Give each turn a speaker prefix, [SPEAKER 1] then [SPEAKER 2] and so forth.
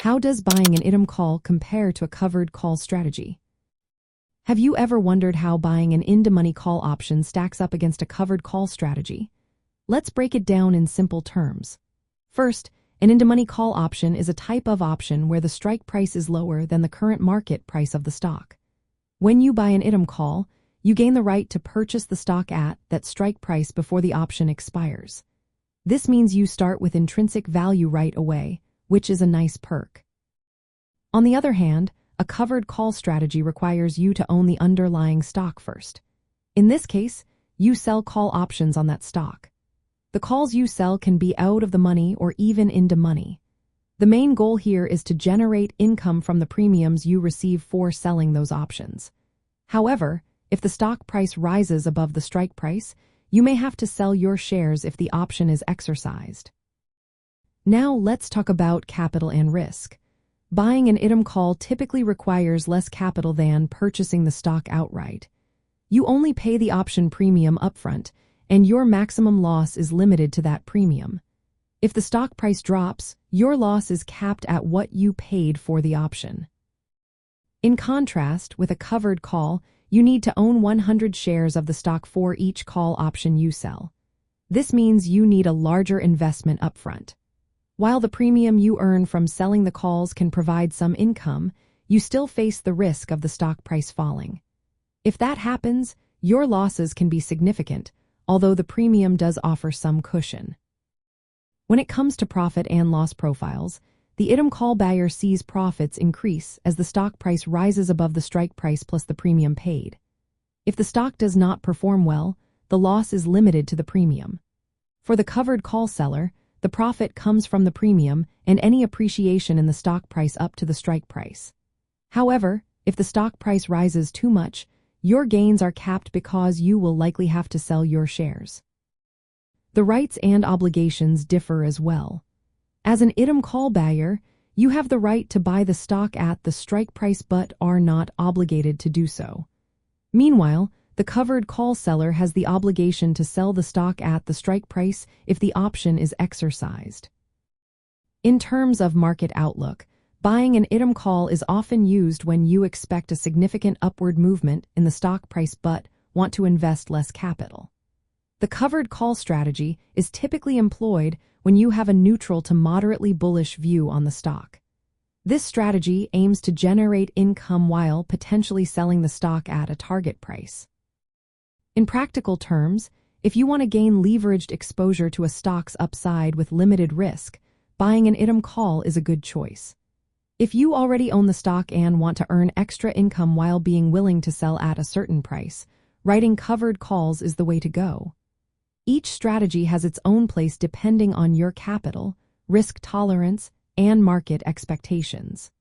[SPEAKER 1] How does buying an ITM call compare to a covered call strategy? Have you ever wondered how buying an in-the-money call option stacks up against a covered call strategy? Let's break it down in simple terms. First, an in-the-money call option is a type of option where the strike price is lower than the current market price of the stock. When you buy an ITM call, you gain the right to purchase the stock at that strike price before the option expires. This means you start with intrinsic value right away, which is a nice perk. On the other hand, a covered call strategy requires you to own the underlying stock first. In this case, you sell call options on that stock. The calls you sell can be out of the money or even into money. The main goal here is to generate income from the premiums you receive for selling those options. However, if the stock price rises above the strike price, you may have to sell your shares if the option is exercised. Now let's talk about capital and risk. Buying an ITM call typically requires less capital than purchasing the stock outright. You only pay the option premium upfront, and your maximum loss is limited to that premium. If the stock price drops, your loss is capped at what you paid for the option. In contrast, with a covered call, you need to own 100 shares of the stock for each call option you sell. This means you need a larger investment upfront. While the premium you earn from selling the calls can provide some income, you still face the risk of the stock price falling. If that happens, your losses can be significant, although the premium does offer some cushion. When it comes to profit and loss profiles, the ITM call buyer sees profits increase as the stock price rises above the strike price plus the premium paid. If the stock does not perform well, the loss is limited to the premium. For the covered call seller, the profit comes from the premium and any appreciation in the stock price up to the strike price. However, if the stock price rises too much, your gains are capped because you will likely have to sell your shares. The rights and obligations differ as well. As an ITM call buyer, you have the right to buy the stock at the strike price but are not obligated to do so. Meanwhile, the covered call seller has the obligation to sell the stock at the strike price if the option is exercised. In terms of market outlook, buying an ITM call is often used when you expect a significant upward movement in the stock price but want to invest less capital. The covered call strategy is typically employed when you have a neutral to moderately bullish view on the stock. This strategy aims to generate income while potentially selling the stock at a target price. In practical terms, if you want to gain leveraged exposure to a stock's upside with limited risk, buying an ITM call is a good choice. If you already own the stock and want to earn extra income while being willing to sell at a certain price, writing covered calls is the way to go. Each strategy has its own place depending on your capital, risk tolerance, and market expectations.